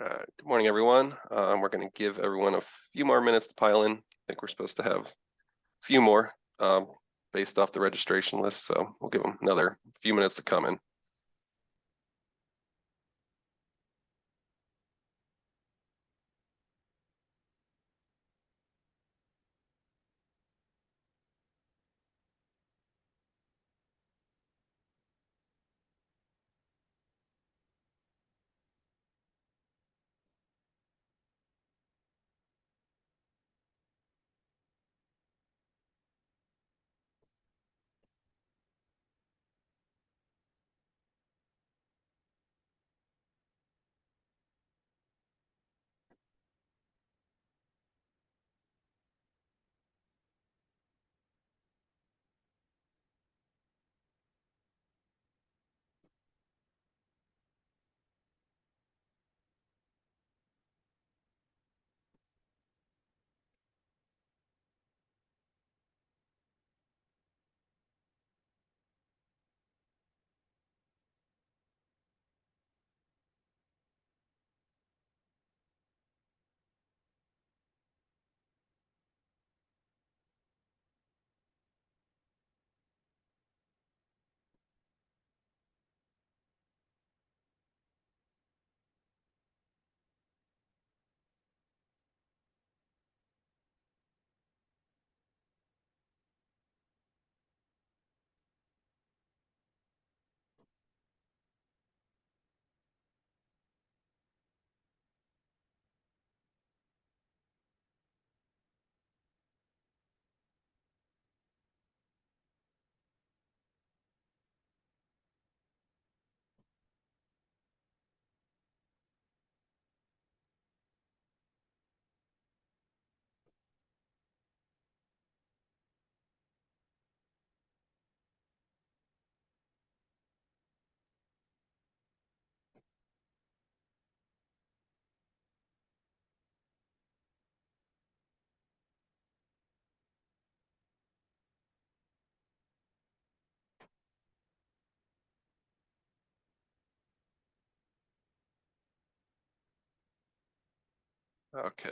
Right. Good morning, everyone. We're going to give everyone a few more minutes to pile in. I think we're supposed to have a few more based off the registration list, so we'll give them another few minutes to come in. Okay.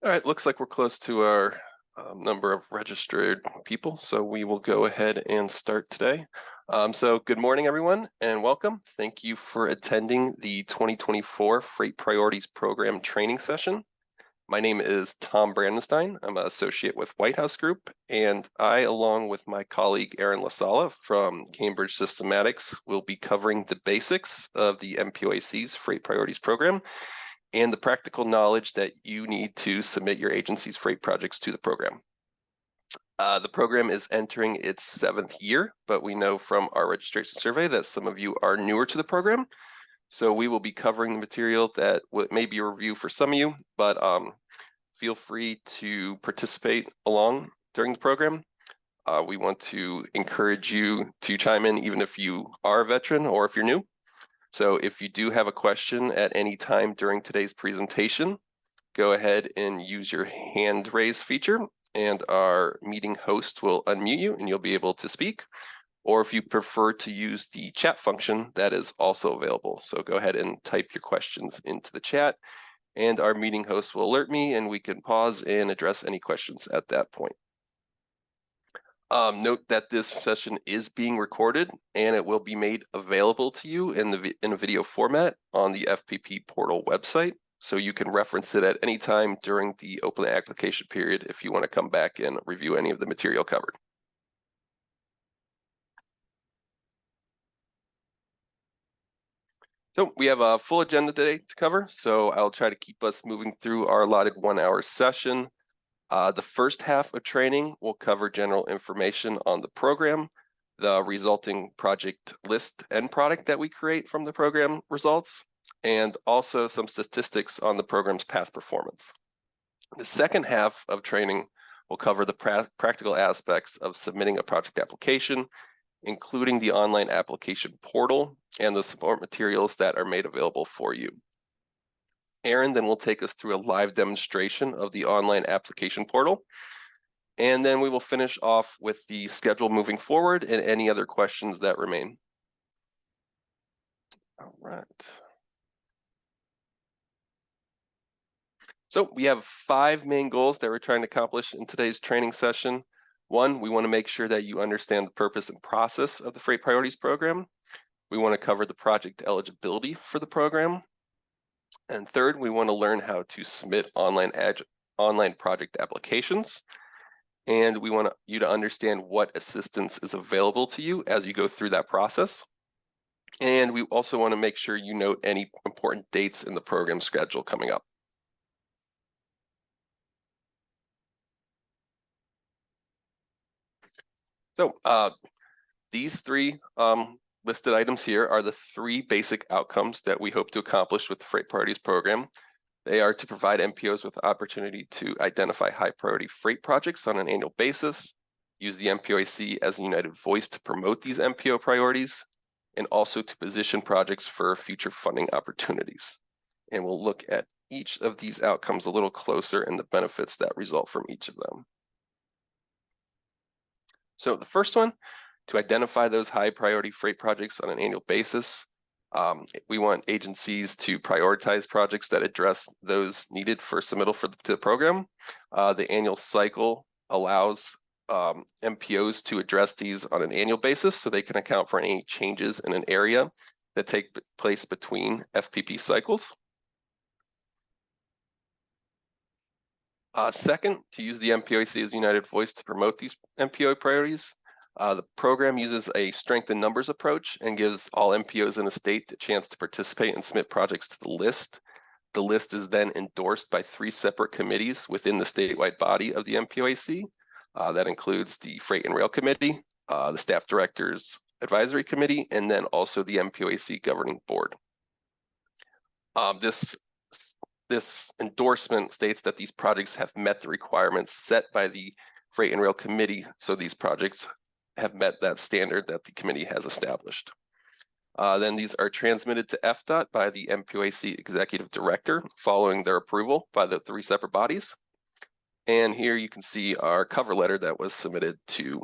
All right. Looks like we're close to our number of registered people, so we will go ahead and start today. So good morning, everyone, and welcome. Thank you for attending the 2024 Freight Priorities Program training session. My name is Tom Brandenstein. I'm an associate with White House Group, and I, along with my colleague Aaron Lasala from Cambridge Systematics, will be covering the basics of the MPOAC's Freight Priorities Program and the practical knowledge that you need to submit your agency's freight projects to the program. The program is entering its 7th year, but we know from our registration survey that some of you are newer to the program. So we will be covering the material that may be a review for some of you, but feel free to participate along during the program. We want to encourage you to chime in even if you are a veteran or if you're new. So if you do have a question at any time during today's presentation, go ahead and use your hand raise feature and our meeting host will unmute you and you'll be able to speak. Or if you prefer to use the chat function, that is also available. So go ahead and type your questions into the chat and our meeting host will alert me and we can pause and address any questions at that point. Note that this session is being recorded and it will be made available to you in a video format on the FPP portal website. So you can reference it at any time during the open application period if you want to come back and review any of the material covered. So we have a full agenda today to cover, so I'll try to keep us moving through our allotted 1-hour session. The first half of training will cover general information on the program, the resulting project list and product that we create from the program results, and also some statistics on the program's past performance. The second half of training will cover the practical aspects of submitting a project application, including the online application portal and the support materials that are made available for you. Aaron then will take us through a live demonstration of the online application portal. And then we will finish off with the schedule moving forward and any other questions that remain. All right. So we have 5 main goals that we're trying to accomplish in today's training session. One, we want to make sure that you understand the purpose and process of the Freight Priorities Program. We want to cover the project eligibility for the program. And third, we want to learn how to submit online project applications. And we want you to understand what assistance is available to you as you go through that process. And we also want to make sure you note any important dates in the program schedule coming up. So these 3 listed items here are the 3 basic outcomes that we hope to accomplish with the Freight Priorities Program. They are to provide MPOs with the opportunity to identify high priority freight projects on an annual basis, use the MPOAC as a united voice to promote these MPO priorities, and also to position projects for future funding opportunities. And we'll look at each of these outcomes a little closer and the benefits that result from each of them. So the first one, to identify those high priority freight projects on an annual basis. We want agencies to prioritize projects that address those needed for submittal to the program. The annual cycle allows MPOs to address these on an annual basis so they can account for any changes in an area that take place between FPP cycles. Second, to use the MPOAC as a united voice to promote these MPO priorities. The program uses a strength in numbers approach and gives all MPOs in a state a chance to participate and submit projects to the list. The list is then endorsed by 3 separate committees within the statewide body of the MPOAC. That includes the Freight and Rail Committee, the Staff Directors Advisory Committee, and then also the MPOAC Governing Board. This endorsement states that these projects have met the requirements set by the Freight and Rail Committee, so these projects have met that standard that the committee has established. Then these are transmitted to FDOT by the MPOAC Executive Director following their approval by the 3 separate bodies. And here you can see our cover letter that was submitted to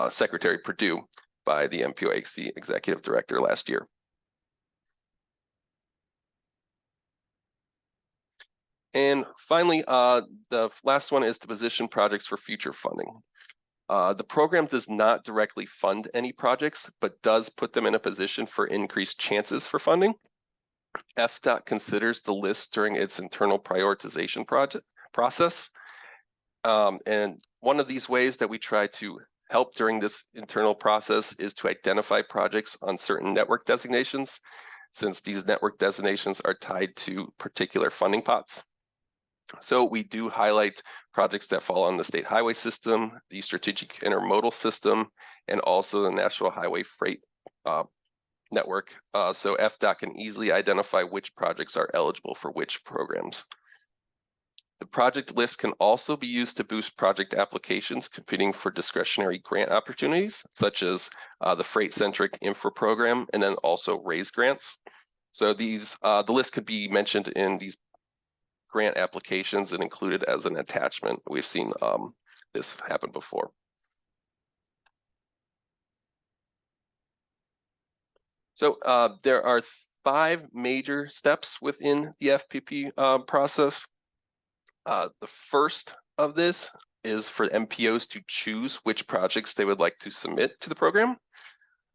Secretary Perdue by the MPOAC Executive Director last year. And finally, the last one is to position projects for future funding. The program does not directly fund any projects, but does put them in a position for increased chances for funding. FDOT considers the list during its internal prioritization process. And one of these ways that we try to help during this internal process is to identify projects on certain network designations, since these network designations are tied to particular funding pots. So we do highlight projects that fall on the state highway system, the strategic intermodal system, and also the National Highway Freight Network. So FDOT can easily identify which projects are eligible for which programs. The project list can also be used to boost project applications competing for discretionary grant opportunities, such as the Freight-Centric Infra Program, and then also RAISE grants. So these, the list could be mentioned in these grant applications and included as an attachment. We've seen this happen before. So there are 5 major steps within the FPP process. The first of this is for MPOs to choose which projects they would like to submit to the program.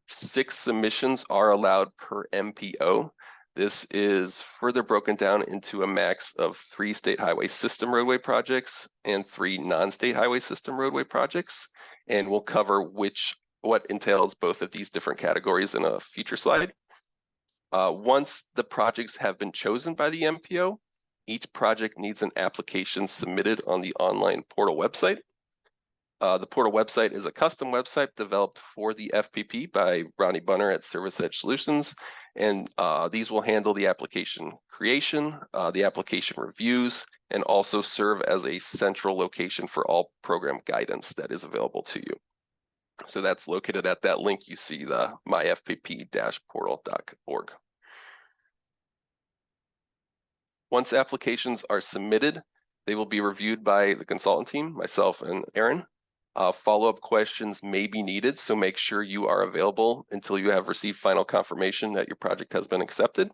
6 submissions are allowed per MPO. This is further broken down into a max of 3 state highway system roadway projects and 3 non-state highway system roadway projects. And we'll cover what entails both of these different categories in a future slide. Once the projects have been chosen by the MPO, each project needs an application submitted on the online portal website. The portal website is a custom website developed for the FPP by Ronnie Bunner at Service Edge Solutions. And these will handle the application creation, the application reviews, and also serve as a central location for all program guidance that is available to you. So that's located at that link you see, the myfpp-portal.org. Once applications are submitted, they will be reviewed by the consultant team, myself and Aaron. Follow-up questions may be needed, so make sure you are available until you have received final confirmation that your project has been accepted.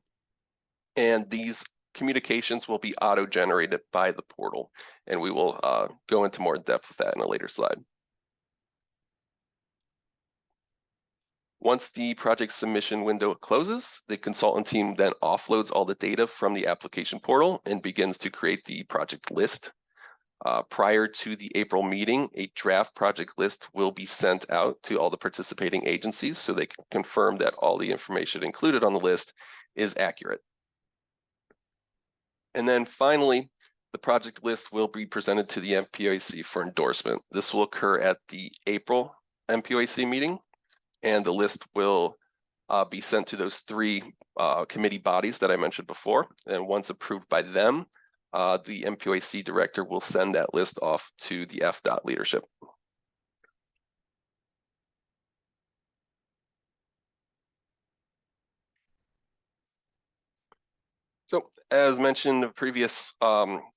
And these communications will be auto-generated by the portal, and we will go into more depth with that in a later slide. Once the project submission window closes, the consultant team then offloads all the data from the application portal and begins to create the project list. Prior to the April meeting, a draft project list will be sent out to all the participating agencies so they can confirm that all the information included on the list is accurate. And then finally, the project list will be presented to the MPOAC for endorsement. This will occur at the April MPOAC meeting, and the list will be sent to those three committee bodies that I mentioned before. And once approved by them, the MPOAC director will send that list off to the FDOT leadership. So as mentioned in the previous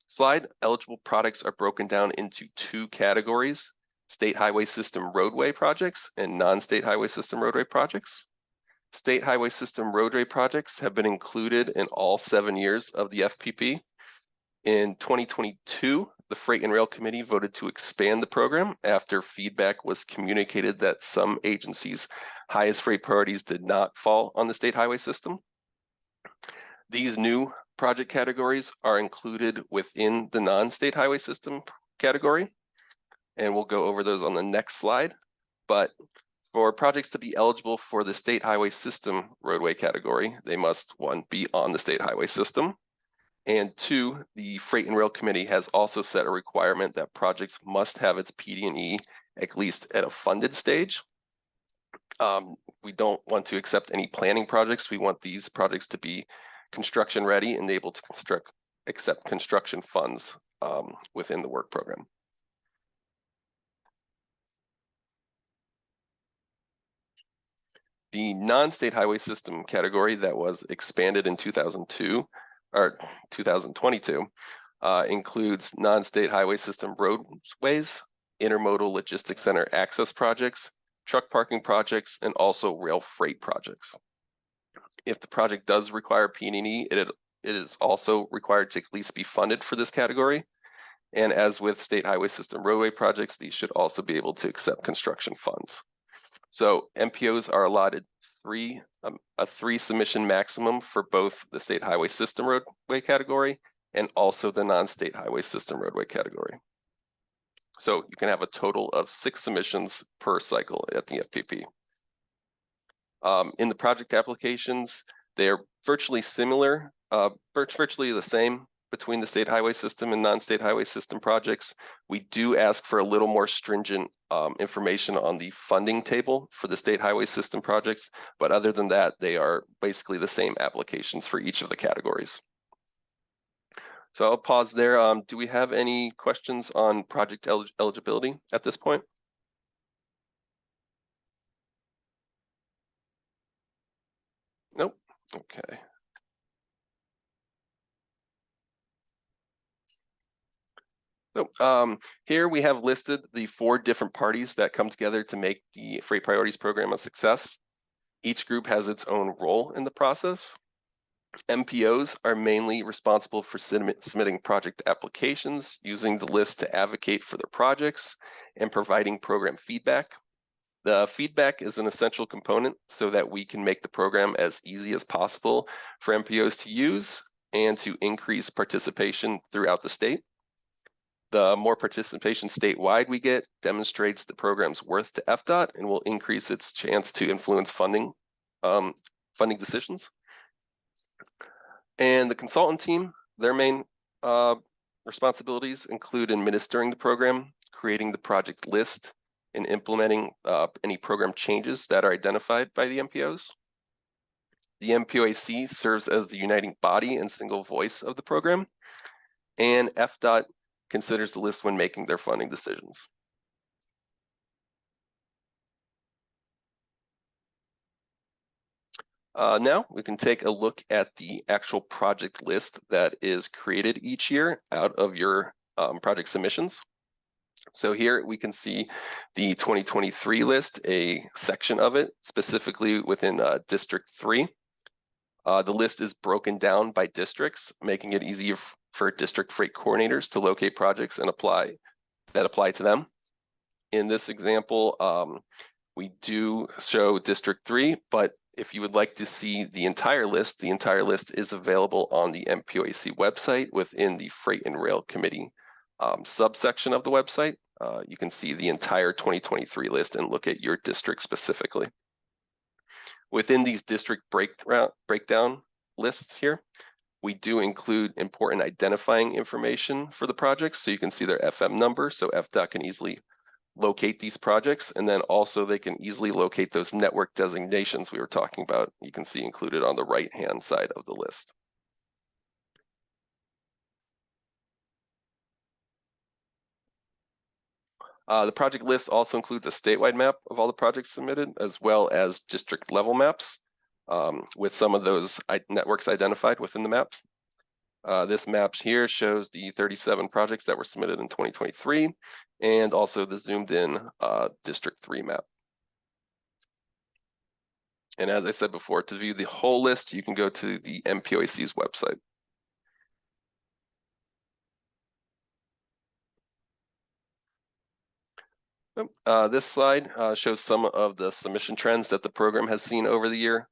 slide, eligible products are broken down into two categories: state highway system roadway projects and non-state highway system roadway projects. State highway system roadway projects have been included in all 7 years of the FPP. In 2022, the Freight and Rail Committee voted to expand the program after feedback was communicated that some agencies' highest freight priorities did not fall on the state highway system. These new project categories are included within the non-state highway system category, and we'll go over those on the next slide. But for projects to be eligible for the state highway system roadway category, they must, one, be on the state highway system, and two, the Freight and Rail Committee has also set a requirement that projects must have its PD&E at least at a funded stage. We don't want to accept any planning projects. We want these projects to be construction ready and able to accept construction funds within the work program. The non-state highway system category that was expanded in 2022 includes non-state highway system roadways, intermodal logistics center access projects, truck parking projects, and also rail freight projects. If the project does require P&E, it is also required to at least be funded for this category. And as with state highway system roadway projects, these should also be able to accept construction funds. So MPOs are allotted a three submission maximum for both the state highway system roadway category and also the non-state highway system roadway category. So you can have a total of 6 submissions per cycle at the FPP. In the project applications, they are virtually similar, virtually the same between the state highway system and non-state highway system projects. We do ask for a little more stringent information on the funding table for the state highway system projects, but other than that, they are basically the same applications for each of the categories. So I'll pause there. Do we have any questions on project eligibility at this point? Nope. Okay. So here we have listed the 4 different parties that come together to make the Freight Priorities Program a success. Each group has its own role in the process. MPOs are mainly responsible for submitting project applications, using the list to advocate for their projects, and providing program feedback. The feedback is an essential component so that we can make the program as easy as possible for MPOs to use and to increase participation throughout the state. The more participation statewide we get demonstrates the program's worth to FDOT and will increase its chance to influence funding decisions. And the consultant team, their main responsibilities include administering the program, creating the project list, and implementing any program changes that are identified by the MPOs. The MPOAC serves as the uniting body and single voice of the program, and FDOT considers the list when making their funding decisions. Now we can take a look at the actual project list that is created each year out of your project submissions. So here we can see the 2023 list, a section of it specifically within District 3. The list is broken down by districts, making it easier for district freight coordinators to locate projects and apply to them. In this example, we do show District 3, but if you would like to see the entire list is available on the MPOAC website within the Freight and Rail Committee subsection of the website. You can see the entire 2023 list and look at your district specifically. Within these district breakdown lists here, we do include important identifying information for the projects, so you can see their FM number, so FDOT can easily locate these projects, and then also they can easily locate those network designations we were talking about. You can see included on the right-hand side of the list. The project list also includes a statewide map of all the projects submitted, as well as district level maps with some of those networks identified within the maps. This map here shows the 37 projects that were submitted in 2023, and also the zoomed in District 3 map. And as I said before, to view the whole list, you can go to the MPOAC's website. This slide shows some of the submission trends that the program has seen over the year.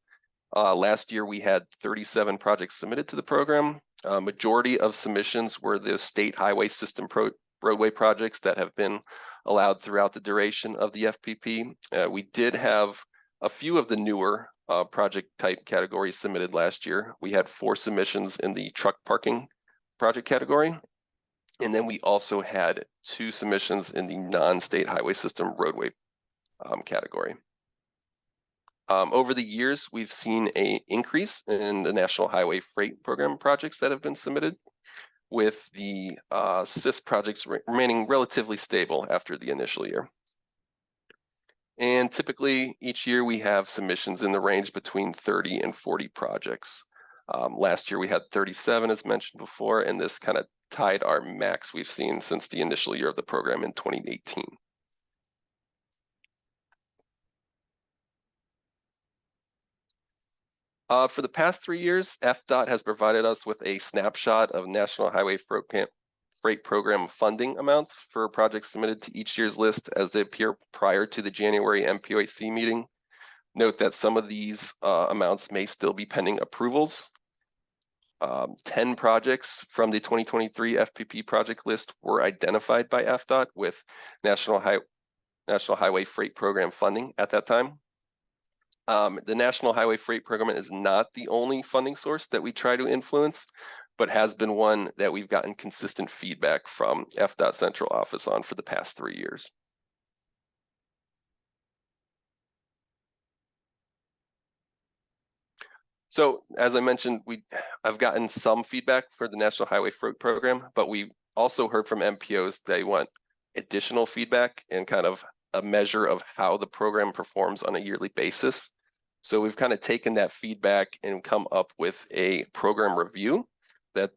Last year, we had 37 projects submitted to the program. Majority of submissions were the state highway system roadway projects that have been allowed throughout the duration of the FPP. We did have a few of the newer project type categories submitted last year. We had 4 submissions in the truck parking project category. And then we also had 2 submissions in the non-state highway system roadway category. Over the years, we've seen an increase in the National Highway Freight Program projects that have been submitted, with the SIS projects remaining relatively stable after the initial year. And typically, each year we have submissions in the range between 30 and 40 projects. Last year we had 37, as mentioned before, and this kind of tied our max we've seen since the initial year of the program in 2018. For the past 3 years, FDOT has provided us with a snapshot of National Highway Freight Program funding amounts for projects submitted to each year's list as they appear prior to the January MPOAC meeting. Note that some of these amounts may still be pending approvals. 10 projects from the 2023 FPP project list were identified by FDOT with National Highway Freight Program funding at that time. The National Highway Freight Program is not the only funding source that we try to influence, but has been one that we've gotten consistent feedback from FDOT Central Office on for the past 3 years. So as I mentioned, I've gotten some feedback for the National Highway Freight Program, but we also heard from MPOs they want additional feedback and kind of a measure of how the program performs on a yearly basis. So we've kind of taken that feedback and come up with a program review that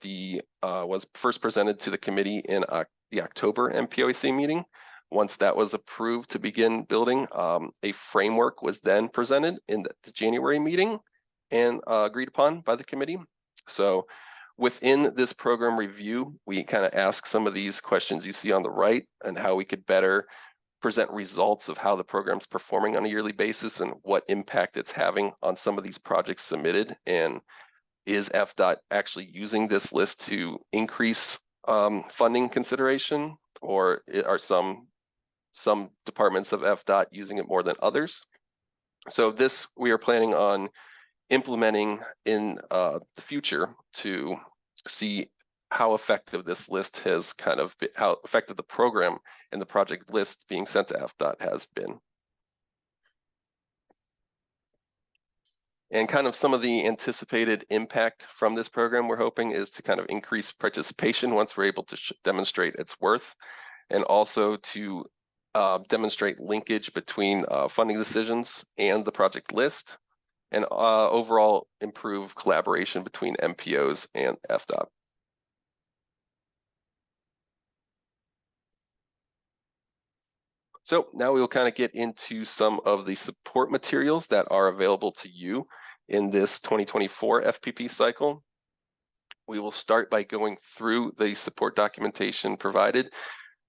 was first presented to the committee in the October MPOAC meeting. Once that was approved to begin building, a framework was then presented in the January meeting and agreed upon by the committee. So within this program review, we kind of ask some of these questions you see on the right and how we could better present results of how the program's performing on a yearly basis and what impact it's having on some of these projects submitted. And is FDOT actually using this list to increase funding consideration, or are some departments of FDOT using it more than others? So this we are planning on implementing in the future to see how effective this list has how effective the program and the project list being sent to FDOT has been. And kind of some of the anticipated impact from this program we're hoping is to kind of increase participation once we're able to demonstrate its worth, and also to demonstrate linkage between funding decisions and the project list, and overall improve collaboration between MPOs and FDOT. So now we will kind of get into some of the support materials that are available to you in this 2024 FPP cycle. We will start by going through the support documentation provided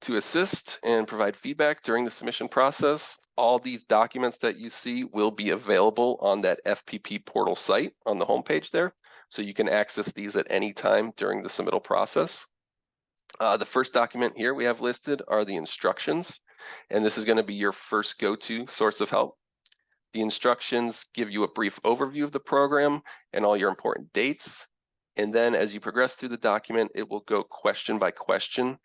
to assist and provide feedback during the submission process. All these documents that you see will be available on that FPP portal site on the homepage there, so you can access these at any time during the submittal process. The first document here we have listed are the instructions, and this is going to be your first go-to source of help. The instructions give you a brief overview of the program and all your important dates. And then as you progress through the document, it will go question by question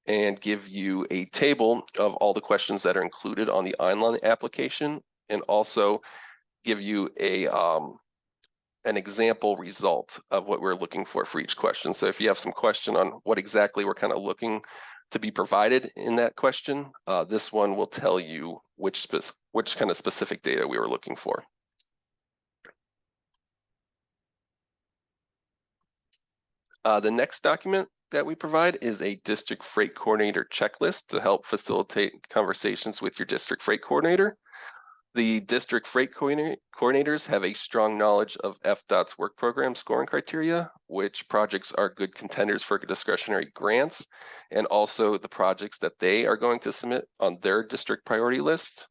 and give you a table of all the questions that are included on the online application, and also give you an example result of what we're looking for each question. So if you have some question on what exactly we're kind of looking to be provided in that question, this one will tell you which kind of specific data we were looking for. The next document that we provide is a district freight coordinator checklist to help facilitate conversations with your district freight coordinator. The district freight coordinators have a strong knowledge of FDOT's work program scoring criteria, which projects are good contenders for discretionary grants, and also the projects that they are going to submit on their district priority list.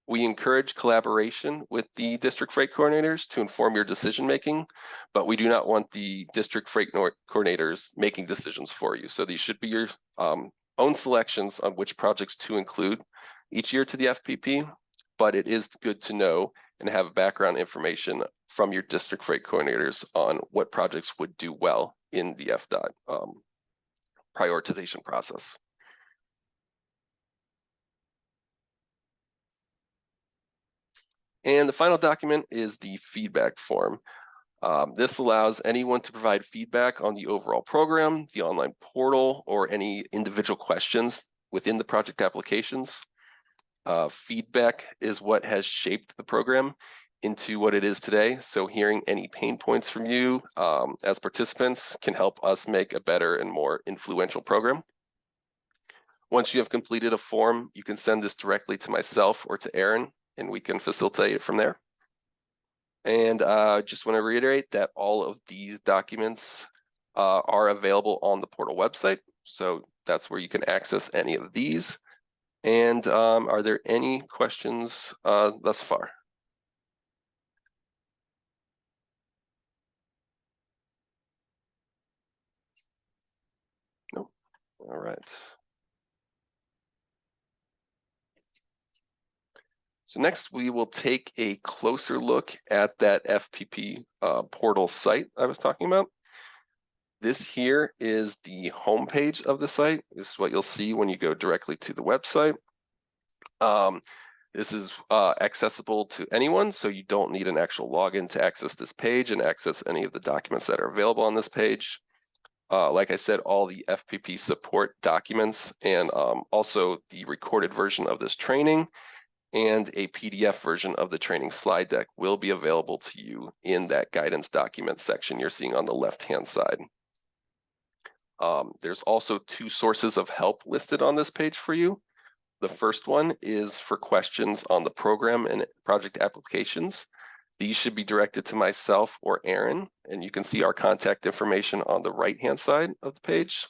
We encourage collaboration with the district freight coordinators to inform your decision making, but we do not want the district freight coordinators making decisions for you. So these should be your own selections on which projects to include each year to the FPP, but it is good to know and have background information from your district freight coordinators on what projects would do well in the FDOT prioritization process. And the final document is the feedback form. This allows anyone to provide feedback on the overall program, the online portal, or any individual questions within the project applications. Feedback is what has shaped the program into what it is today. So hearing any pain points from you as participants can help us make a better and more influential program. Once you have completed a form, you can send this directly to myself or to Aaron, and we can facilitate it from there. And I just want to reiterate that all of these documents are available on the portal website. So that's where you can access any of these. And are there any questions thus far? Nope. All right. So next we will take a closer look at that FPP portal site I was talking about. This here is the homepage of the site. This is what you'll see when you go directly to the website. This is accessible to anyone, so you don't need an actual login to access this page and access any of the documents that are available on this page. Like I said, all the FPP support documents and also the recorded version of this training and a PDF version of the training slide deck will be available to you in that guidance document section you're seeing on the left-hand side. There's also two sources of help listed on this page for you. The first one is for questions on the program and project applications. These should be directed to myself or Aaron, and you can see our contact information on the right-hand side of the page.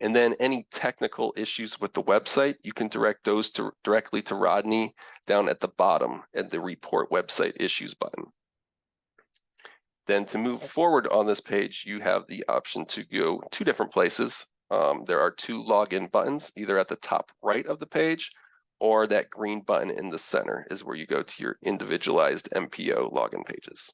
And then any technical issues with the website, you can direct those directly to Rodney down at the bottom at the report website issues button. Then to move forward on this page, you have the option to go two different places. There are two login buttons, either at the top right of the page or that green button in the center is where you go to your individualized MPO login pages.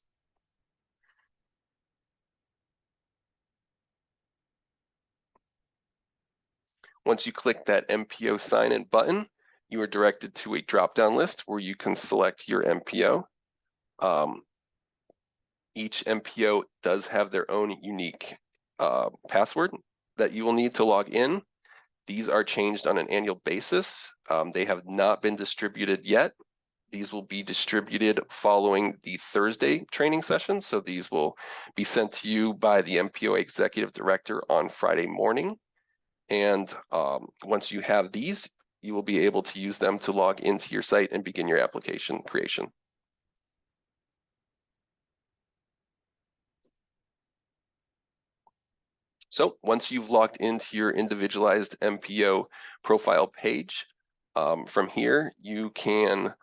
Once you click that MPO sign-in button, you are directed to a drop-down list where you can select your MPO. Each MPO does have their own unique password that you will need to log in. These are changed on an annual basis. They have not been distributed yet. These will be distributed following the Thursday training session. So these will be sent to you by the MPO Executive Director on Friday morning. And once you have these, you will be able to use them to log into your site and begin your application creation. So once you've logged into your individualized MPO profile page, from here you can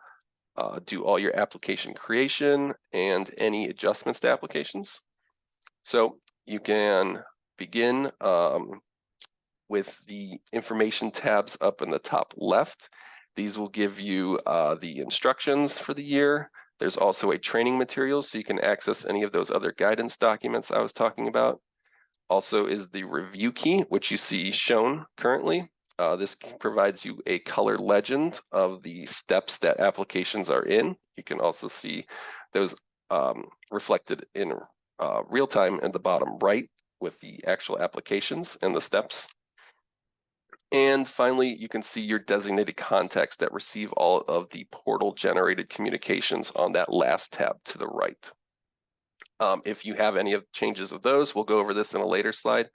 do all your application creation and any adjustments to applications. So you can begin with the information tabs up in the top left. These will give you the instructions for the year. There's also a training material, so you can access any of those other guidance documents I was talking about. Also is the review key, which you see shown currently. This provides you a color legend of the steps that applications are in. You can also see those reflected in real time in the bottom right with the actual applications and the steps. And finally, you can see your designated contacts that receive all of the portal generated communications on that last tab to the right. If you have any of changes of those, we'll go over this in a later slide,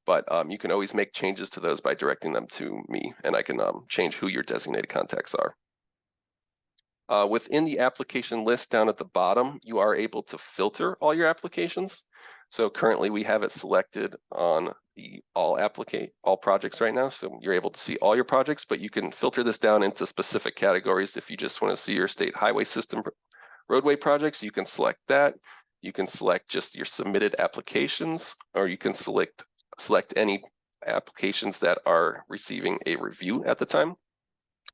but you can always make changes to those by directing them to me, and I can change who your designated contacts are. Within the application list down at the bottom, you are able to filter all your applications. So currently we have it selected on the all projects right now. So you're able to see all your projects, but you can filter this down into specific categories. If you just want to see your state highway system roadway projects, you can select that. You can select just your submitted applications, or you can select any applications that are receiving a review at the time.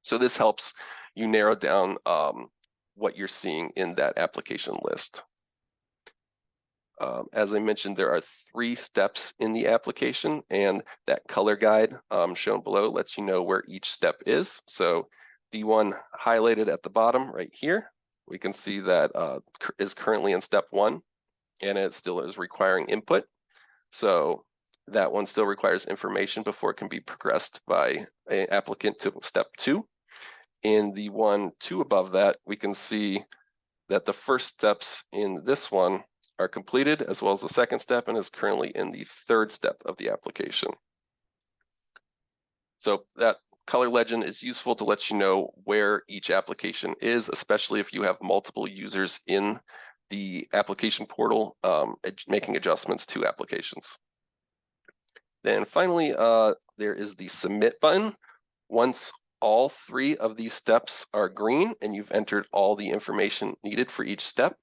So this helps you narrow down what you're seeing in that application list. As I mentioned, there are 3 steps in the application, and that color guide shown below lets you know where each step is. So the one highlighted at the bottom right here, we can see that is currently in step 1, and it still is requiring input. So that one still requires information before it can be progressed by an applicant to step 2. In the 2 above that, we can see that the first steps in this one are completed, as well as the second step, and is currently in the 3rd step of the application. So that color legend is useful to let you know where each application is, especially if you have multiple users in the application portal making adjustments to applications. Then finally, there is the submit button. Once all 3 of these steps are green and you've entered all the information needed for each step,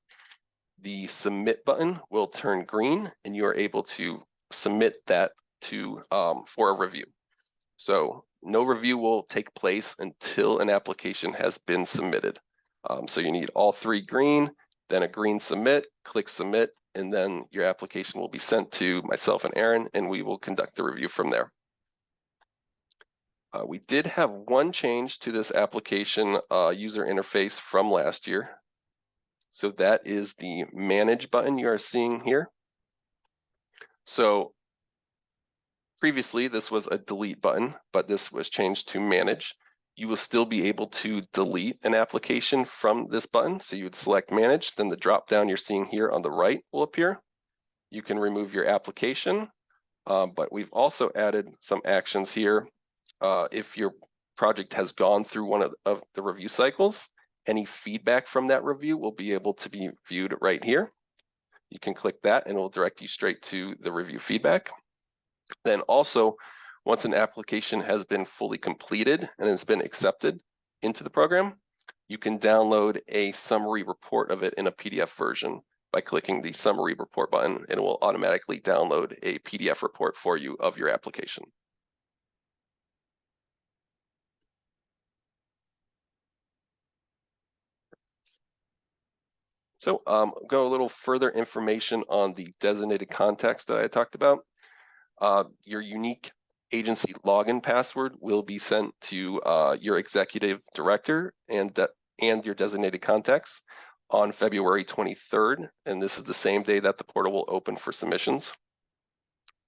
the submit button will turn green and you are able to submit that to for a review. So no review will take place until an application has been submitted. So you need all 3 green, then a green submit, click submit, and then your application will be sent to myself and Aaron, and we will conduct the review from there. We did have one change to this application user interface from last year. So that is the manage button you are seeing here. So previously this was a delete button, but this was changed to manage. You will still be able to delete an application from this button. So you would select manage, then the drop down you're seeing here on the right will appear. You can remove your application, but we've also added some actions here. If your project has gone through one of the review cycles, any feedback from that review will be able to be viewed right here. You can click that and it will direct you straight to the review feedback. Then also, once an application has been fully completed and has been accepted into the program, you can download a summary report of it in a PDF version by clicking the summary report button, and it will automatically download a PDF report for you of your application. So go a little further information on the designated contacts that I talked about. Your unique agency login password will be sent to your executive director and your designated contacts on February 23rd, and this is the same day that the portal will open for submissions.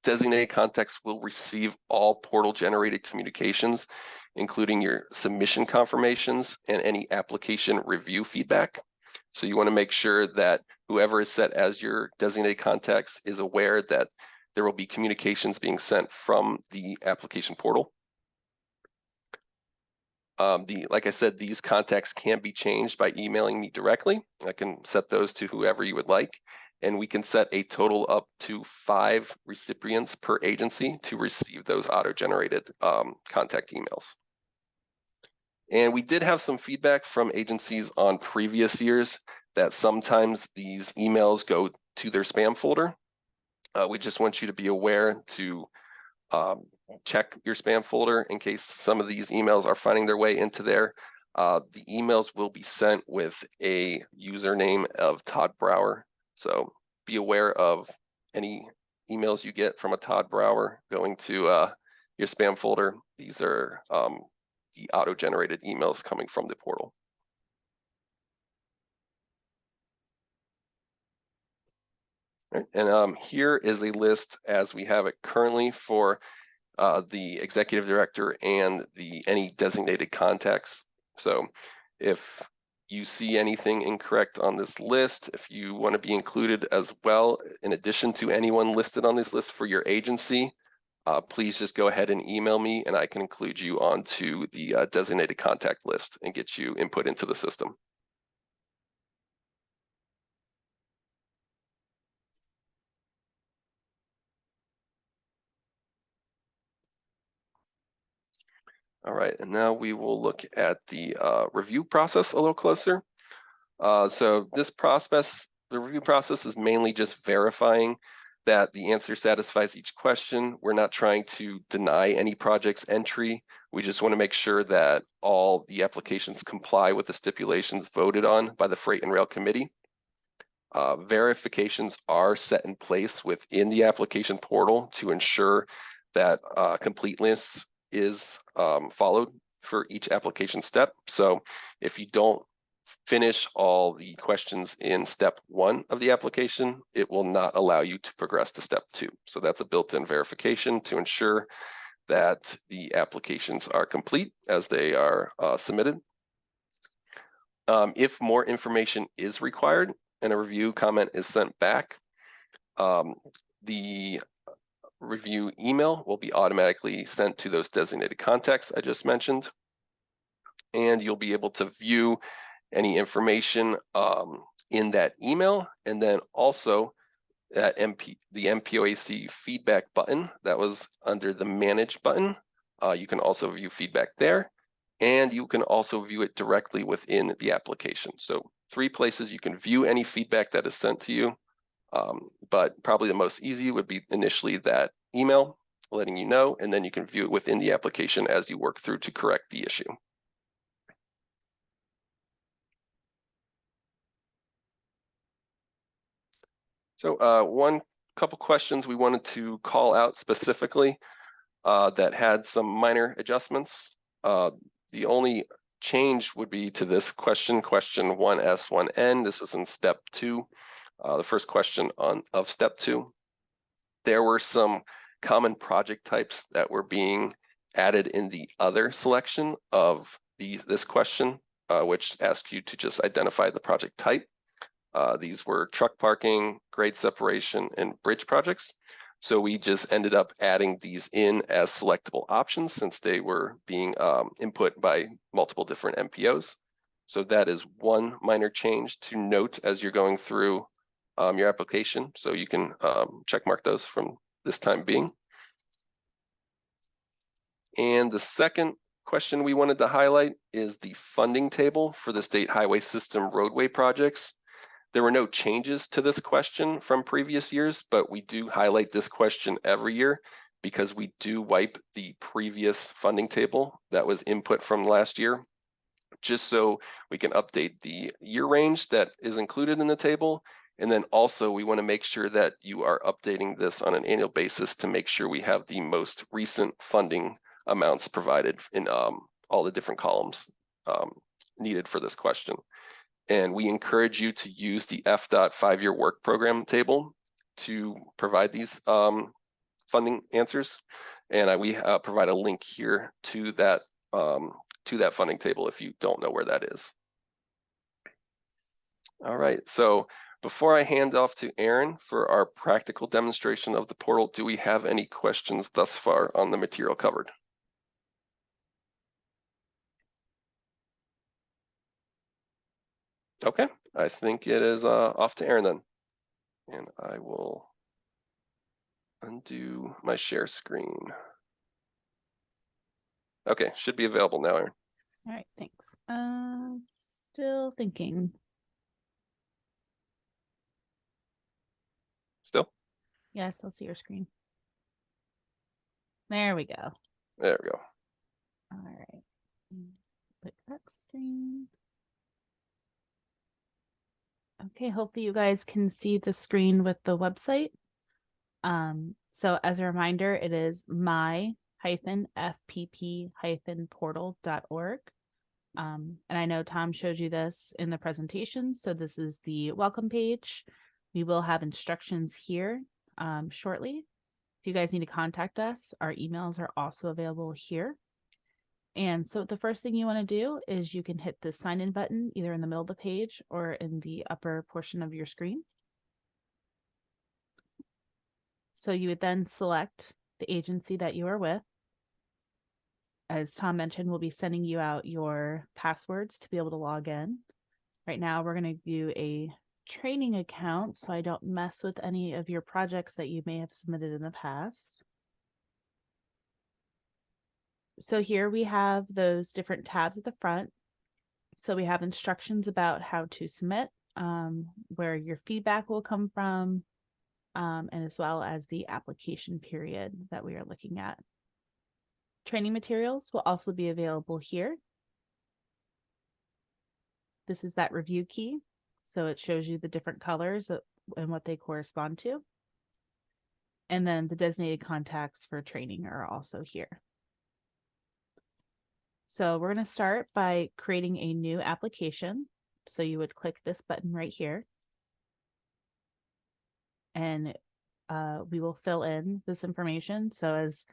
Designated contacts will receive all portal-generated communications, including your submission confirmations and any application review feedback. So you want to make sure that whoever is set as your designated contacts is aware that there will be communications being sent from the application portal. Like I said, these contacts can be changed by emailing me directly. I can set those to whoever you would like. and we can set a total up to 5 recipients per agency to receive those auto-generated contact emails. And we did have some feedback from agencies on previous years that sometimes these emails go to their spam folder. We just want you to be aware to check your spam folder in case some of these emails are finding their way into there. The emails will be sent with a username of Todd Brower. So be aware of any emails you get from a Todd Brower going to your spam folder. These are the auto-generated emails coming from the portal. Right. And here is a list as we have it currently for the executive director and any designated contacts. So if you see anything incorrect on this list, if you want to be included as well, in addition to anyone listed on this list for your agency, please just go ahead and email me and I can include you onto the designated contact list and get you input into the system. All right, and now we will look at the review process a little closer. So this process, the review process is mainly just verifying that the answer satisfies each question. We're not trying to deny any project's entry. We just want to make sure that all the applications comply with the stipulations voted on by the Freight and Rail Committee. Verifications are set in place within the application portal to ensure that completeness is followed for each application step. So if you don't finish all the questions in step 1 of the application, it will not allow you to progress to step 2. So that's a built-in verification to ensure that the applications are complete as they are submitted. If more information is required and a review comment is sent back, the review email will be automatically sent to those designated contacts I just mentioned, and you'll be able to view any information in that email, and then also that the MPOAC feedback button that was under the Manage button. You can also view feedback there, and you can also view it directly within the application. So 3 places you can view any feedback that is sent to you, but probably the most easy would be initially that email letting you know, and then you can view it within the application as you work through to correct the issue. So one couple questions we wanted to call out specifically that had some minor adjustments. The only change would be to this question 1S, 1N. This is in step 2, the first question of step 2. There were some common project types that were being added in the other selection of this question, which asks you to just identify the project type. These were truck parking, grade separation, and bridge projects. So we just ended up adding these in as selectable options since they were being input by multiple different MPOs. So that is one minor change to note as you're going through your application. So you can check mark those from this time being. And the second question we wanted to highlight is the funding table for the state highway system roadway projects. There were no changes to this question from previous years, but we do highlight this question every year because we do wipe the previous funding table that was input from last year, just so we can update the year range that is included in the table. And then also we want to make sure that you are updating this on an annual basis to make sure we have the most recent funding amounts provided in all the different columns needed for this question. And we encourage you to use the FDOT 5-year work program table to provide these funding answers. And we provide a link here to that funding table if you don't know where that is. All right, so before I hand off to Aaron for our practical demonstration of the portal, do we have any questions thus far on the material covered? Okay, I think it is off to Aaron then. And I will undo my share screen. Okay, should be available now, Aaron. All right, thanks. Still thinking. Still? Yeah, I still see your screen. There we go. There we go. All right. Click that screen. Okay, hopefully you guys can see the screen with the website. So as a reminder, it is my-fpp-portal.org. And I know Tom showed you this in the presentation. So this is the welcome page. We will have instructions here shortly. If you guys need to contact us, our emails are also available here. And so the first thing you want to do is you can hit the sign in button either in the middle of the page or in the upper portion of your screen. So you would then select the agency that you are with. As Tom mentioned, we'll be sending you out your passwords to be able to log in. Right now, we're going to do a training account so I don't mess with any of your projects that you may have submitted in the past. So here we have those different tabs at the front. So we have instructions about how to submit, where your feedback will come from, and as well as the application period that we are looking at. Training materials will also be available here. This is that review key. So it shows you the different colors and what they correspond to. And then the designated contacts for training are also here. So we're going to start by creating a new application. So you would click this button right here. And we will fill in this information. So as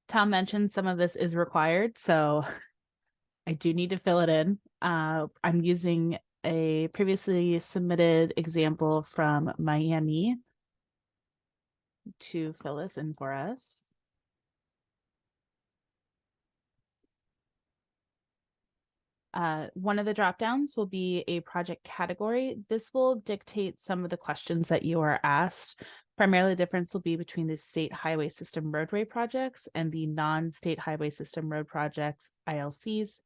Tom mentioned, some of this is required. So I do need to fill it in. I'm using a previously submitted example from Miami to fill this in for us. One of the drop downs will be a project category. This will dictate some of the questions that you are asked. Primarily, the difference will be between the state highway system roadway projects and the non-state highway system road projects, ILCs,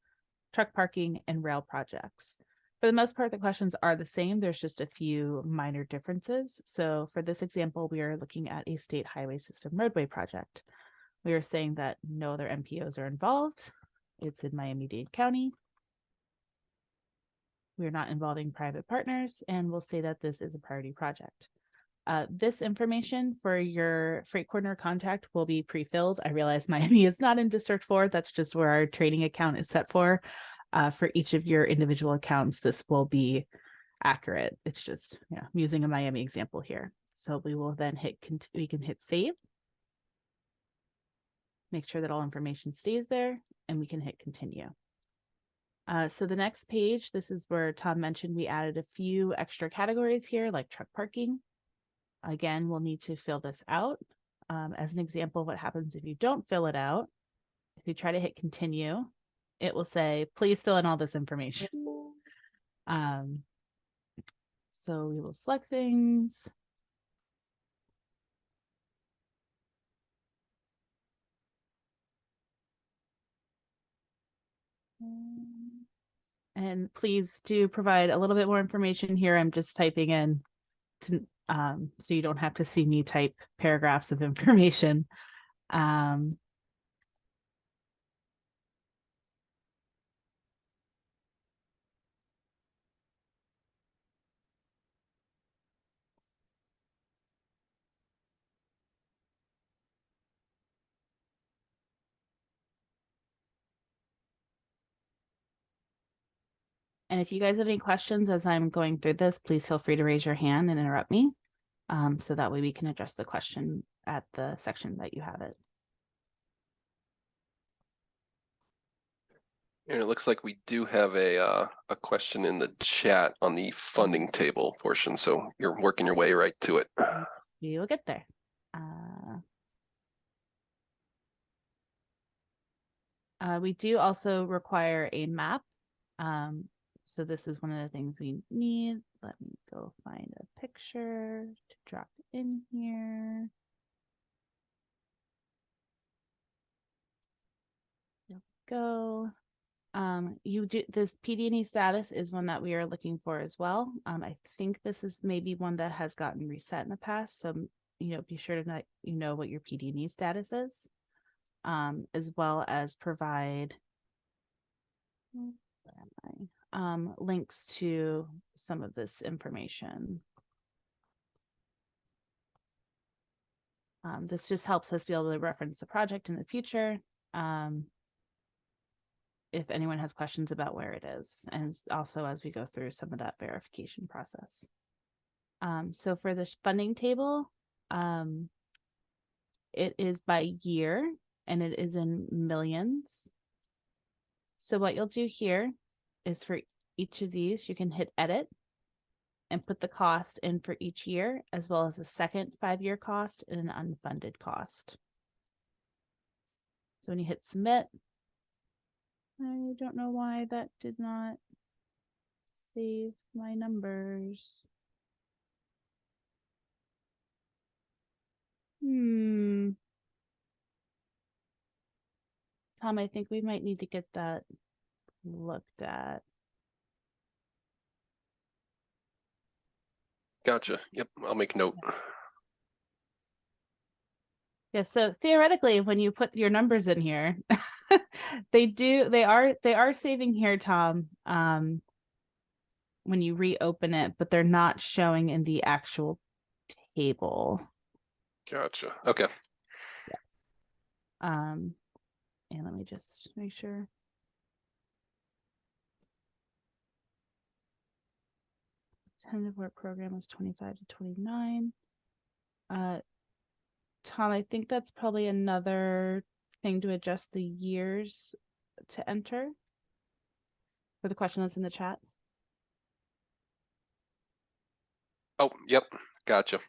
truck parking, and rail projects. For the most part, the questions are the same. There's just a few minor differences. So for this example, we are looking at a state highway system roadway project. We are saying that no other MPOs are involved. It's in Miami-Dade County. We're not involving private partners, and we'll say that this is a priority project. This information for your freight coordinator contact will be pre-filled. I realize Miami is not in District 4. That's just where our training account is set for. For each of your individual accounts, this will be accurate. It's just, I'm using a Miami example here. So we will then we can hit save. Make sure that all information stays there, and we can hit continue. So the next page, this is where Tom mentioned we added a few extra categories here, like truck parking. Again, we'll need to fill this out. As an example of what happens if you don't fill it out, if you try to hit continue, it will say, please fill in all this information. So we will select things. And please do provide a little bit more information here. I'm just typing in to, so you don't have to see me type paragraphs of information. And if you guys have any questions as I'm going through this, please feel free to raise your hand and interrupt me. So that way we can address the question at the section that you have it. And it looks like we do have a question in the chat on the funding table portion, so you're working your way right to it. We will get there. We do also require a map. So this is one of the things we need. let me go find a picture to drop in here. There we go. You do this PD&E status is one that we are looking for as well. I think this is maybe one that has gotten reset in the past. So, be sure to know what your PD&E status is, as well as provide links to some of this information. This just helps us be able to reference the project in the future. If anyone has questions about where it is, and also as we go through some of that verification process. So for the funding table, it is by year and it is in millions. So what you'll do here is for each of these, you can hit edit and put the cost in for each year, as well as a second 5-year cost and an unfunded cost. So when you hit submit, I don't know why that did not save my numbers. Tom, I think we might need to get that looked at. Gotcha. Yep, I'll make note. Yeah, so theoretically, when you put your numbers in here, they are saving here, Tom, when you reopen it, but they're not showing in the actual table. Gotcha. Okay. Yes. And let me just make sure. Tentative work program was 25 to 29. Tom, I think that's probably another thing to adjust the years to enter for the question that's in the chat. Oh, yep. Gotcha.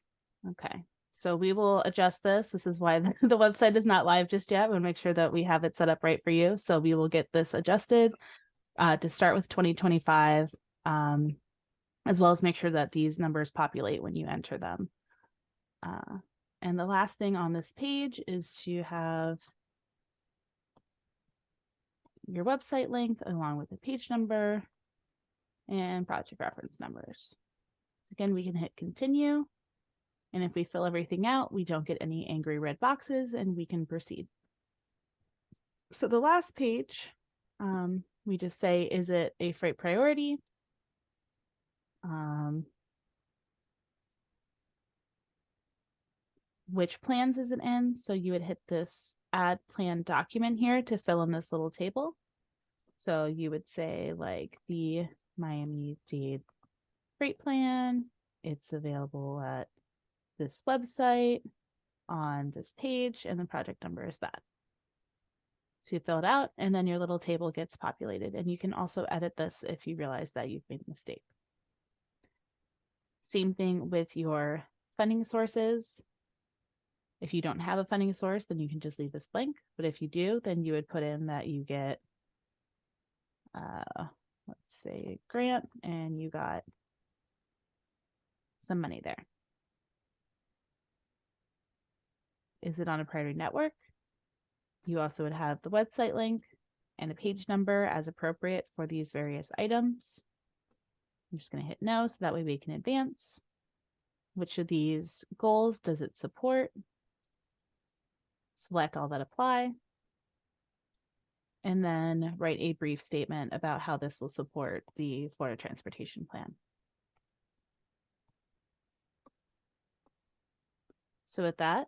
Okay. So we will adjust this. This is why the website is not live just yet. We'll make sure that we have it set up right for you. So we will get this adjusted to start with 2025, as well as make sure that these numbers populate when you enter them. And the last thing on this page is to have your website link along with the page number and project reference numbers. Again, we can hit continue. And if we fill everything out, we don't get any angry red boxes and we can proceed. So the last page, we just say, is it a freight priority? Which plans is it in? So you would hit this add plan document here to fill in this little table. So you would say like the Miami-Dade freight plan, it's available at this website on this page, and the project number is that. So you fill it out and then your little table gets populated, and you can also edit this if you realize that you've made a mistake. Same thing with your funding sources. If you don't have a funding source, then you can just leave this blank. But if you do, then you would put in that you get, let's say, a grant, and you got some money there. Is it on a priority network? You also would have the website link and a page number as appropriate for these various items. I'm just going to hit no, so that way we can advance. Which of these goals does it support? Select all that apply. And then write a brief statement about how this will support the Florida Transportation Plan. So with that,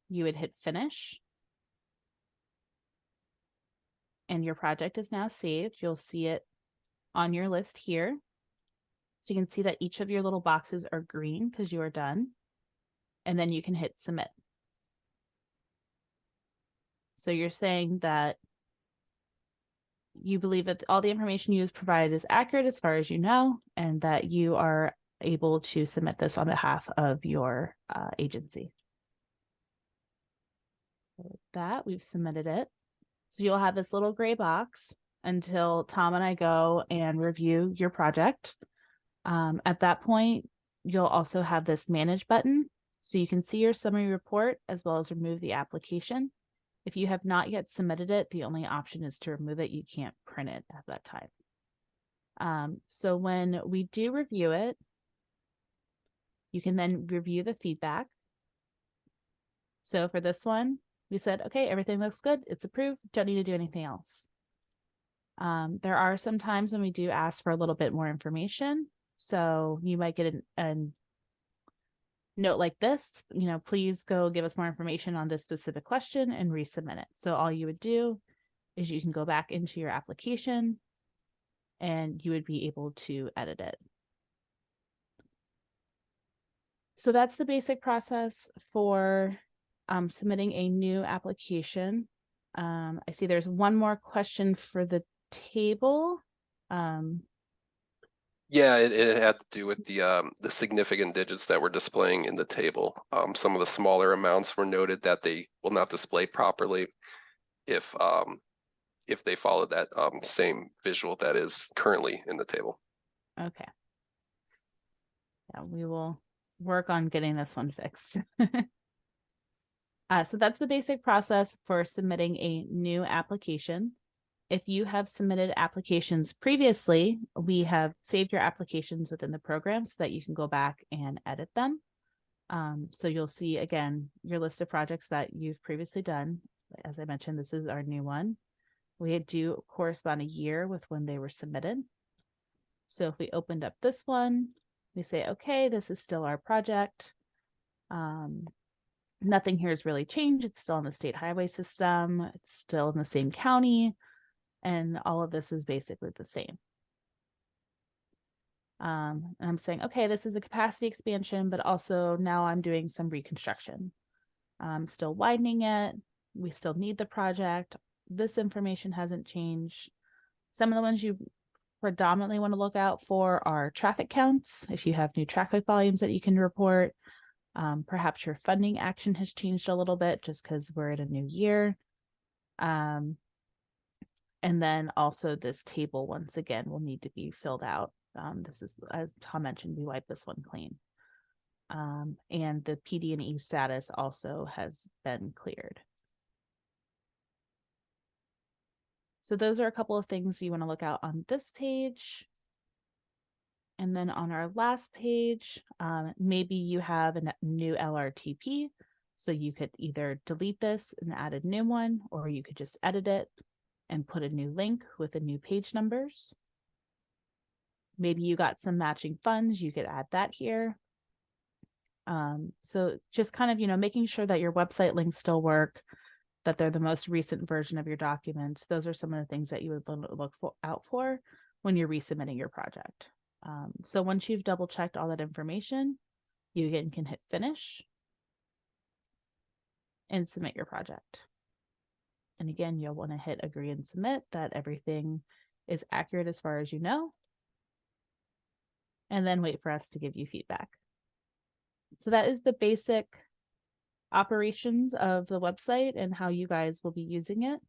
you would hit finish. And your project is now saved. You'll see it on your list here. So you can see that each of your little boxes are green because you are done. And then you can hit submit. So you're saying that you believe that all the information you have provided is accurate as far as you know, and that you are able to submit this on behalf of your agency. So with that, we've submitted it. So you'll have this little gray box until Tom and I go and review your project. At that point, you'll also have this manage button. So you can see your summary report as well as remove the application. If you have not yet submitted it, the only option is to remove it. You can't print it at that time. So when we do review it, you can then review the feedback. So for this one, we said, okay, everything looks good. It's approved. Don't need to do anything else. There are some times when we do ask for a little bit more information. So you might get a note like this, please go give us more information on this specific question and resubmit it. So all you would do is you can go back into your application and you would be able to edit it. So that's the basic process for submitting a new application. I see there's one more question for the table. Yeah, it had to do with the significant digits that we're displaying in the table. Some of the smaller amounts were noted that they will not display properly if they follow that same visual that is currently in the table. Okay. Yeah, we will work on getting this one fixed. So that's the basic process for submitting a new application. If you have submitted applications previously, we have saved your applications within the program so that you can go back and edit them. So you'll see, again, your list of projects that you've previously done. As I mentioned, this is our new one. We do correspond a year with when they were submitted. So if we opened up this one, we say, okay, this is still our project. Nothing here has really changed. It's still on the state highway system. It's still in the same county. And all of this is basically the same. And I'm saying, okay, this is a capacity expansion, but also now I'm doing some reconstruction. I'm still widening it. We still need the project. This information hasn't changed. Some of the ones you predominantly want to look out for are traffic counts. If you have new traffic volumes that you can report, perhaps your funding action has changed a little bit just because we're in a new year. And then also this table, once again, will need to be filled out. This is, as Tom mentioned, we wipe this one clean. And the PD&E status also has been cleared. So those are a couple of things you want to look out on this page. And then on our last page, maybe you have a new LRTP. So you could either delete this and add a new one, or you could just edit it and put a new link with the new page numbers. Maybe you got some matching funds, you could add that here. So just kind of, making sure that your website links still work, that they're the most recent version of your documents. Those are some of the things that you would look out for when you're resubmitting your project. So once you've double checked all that information, you again can hit finish and submit your project. And again, you'll want to hit agree and submit that everything is accurate as far as you know. And then wait for us to give you feedback. So that is the basic operations of the website and how you guys will be using it.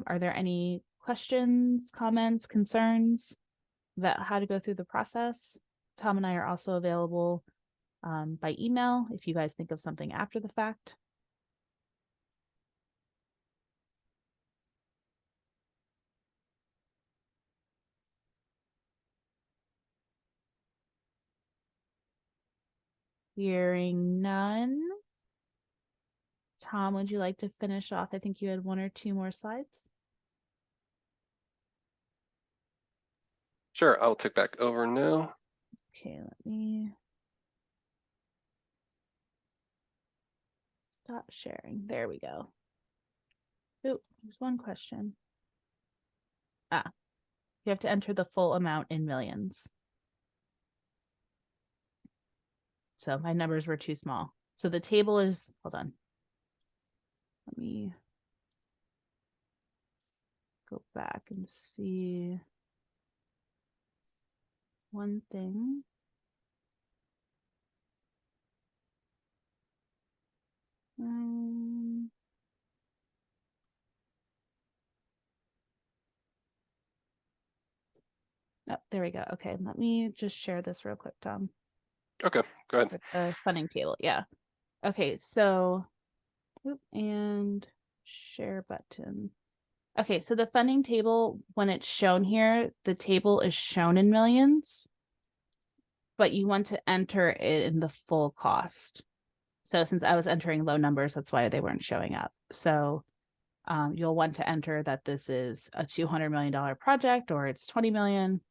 Are there any questions, comments, concerns about how to go through the process? Tom and I are also available by email if you guys think of something after the fact. Hearing none. Tom, would you like to finish off? I think you had one or two more slides. Sure, I'll take back over now. Okay, let me stop sharing. There we go. Oh, there's one question. You have to enter the full amount in millions. So my numbers were too small. So the table is, hold on. Let me go back and see one thing. Oh, there we go. Okay, let me just share this real quick, Tom. Okay, go ahead. With the funding table. Yeah. Okay, so and share button. Okay, so the funding table, when it's shown here, the table is shown in millions, but you want to enter it in the full cost. So since I was entering low numbers, that's why they weren't showing up. So you'll want to enter that this is a $200 million project or it's 20 million.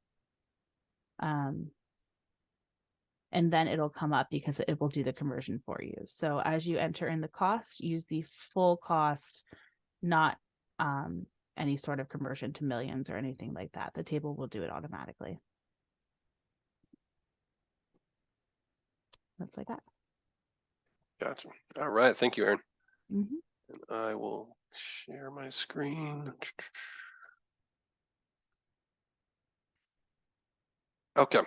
And then it'll come up because it will do the conversion for you. So as you enter in the cost, use the full cost, not any sort of conversion to millions or anything like that. The table will do it automatically. That's like that. Gotcha. All right, thank you, Aaron. Mm-hmm. And I will share my screen. Okay,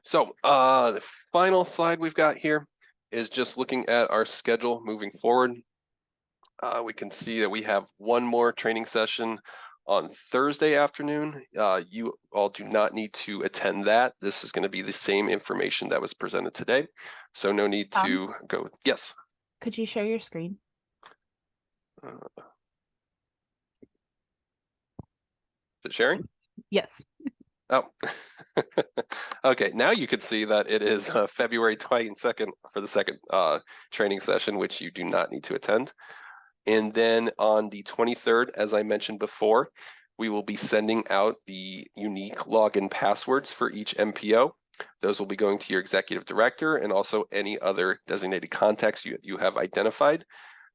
so the final slide we've got here is just looking at our schedule moving forward. We can see that we have one more training session on Thursday afternoon. You all do not need to attend that. This is going to be the same information that was presented today, so no need to go. Yes. Could you share your screen? Is it sharing? Yes. Oh, okay. Now you can see that it is February 22nd for the second training session, which you do not need to attend. And then on the 23rd, as I mentioned before, we will be sending out the unique login passwords for each MPO. Those will be going to your executive director and also any other designated contacts you have identified.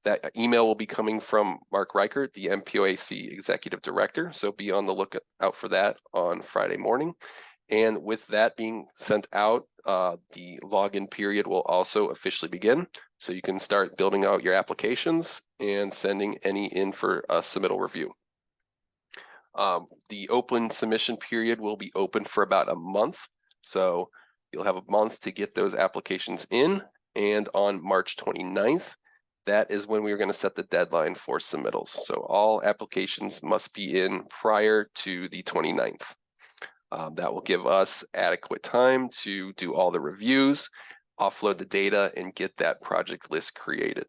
That email will be coming from Mark Reichert, the MPOAC executive director. So be on the lookout for that on Friday morning. And with that being sent out, the login period will also officially begin. So you can start building out your applications and sending any in for a submittal review. The open submission period will be open for about a month. So you'll have a month to get those applications in. And on March 29th, that is when we are going to set the deadline for submittals. So all applications must be in prior to the 29th. That will give us adequate time to do all the reviews, offload the data, and get that project list created.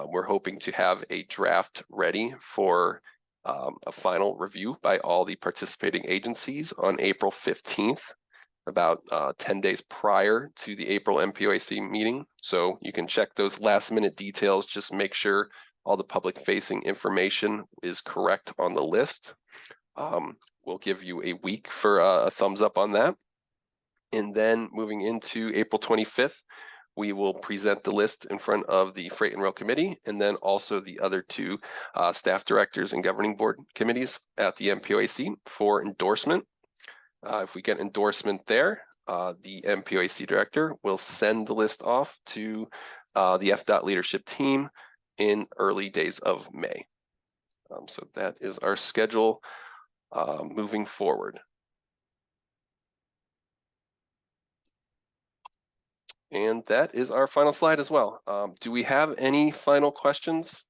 We're hoping to have a draft ready for a final review by all the participating agencies on April 15th, about 10 days prior to the April MPOAC meeting. So you can check those last minute details, just make sure all the public facing information is correct on the list. We'll give you a week for a thumbs up on that. And then moving into April 25th, we will present the list in front of the Freight and Rail Committee, and then also the other two staff directors and governing board committees at the MPOAC for endorsement. If we get endorsement there, the MPOAC director will send the list off to the FDOT leadership team in early days of May. So that is our schedule moving forward. And that is our final slide as well. Do we have any final questions?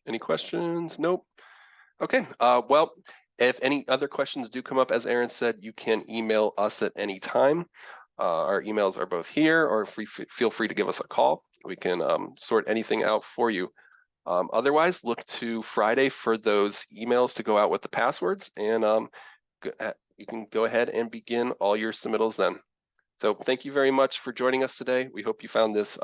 Any questions? Nope. Okay. Well, if any other questions do come up, as Aaron said, you can email us at any time. Our emails are both here, or feel free to give us a call. We can sort anything out for you. Otherwise, look to Friday for those emails to go out with the passwords, and you can go ahead and begin all your submittals then. So thank you very much for joining us today. We hope you found this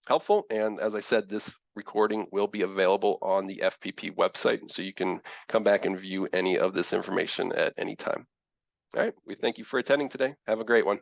helpful. And as I said, this recording will be available on the FPP website, so you can come back and view any of this information at any time. All right, we thank you for attending today. Have a great one.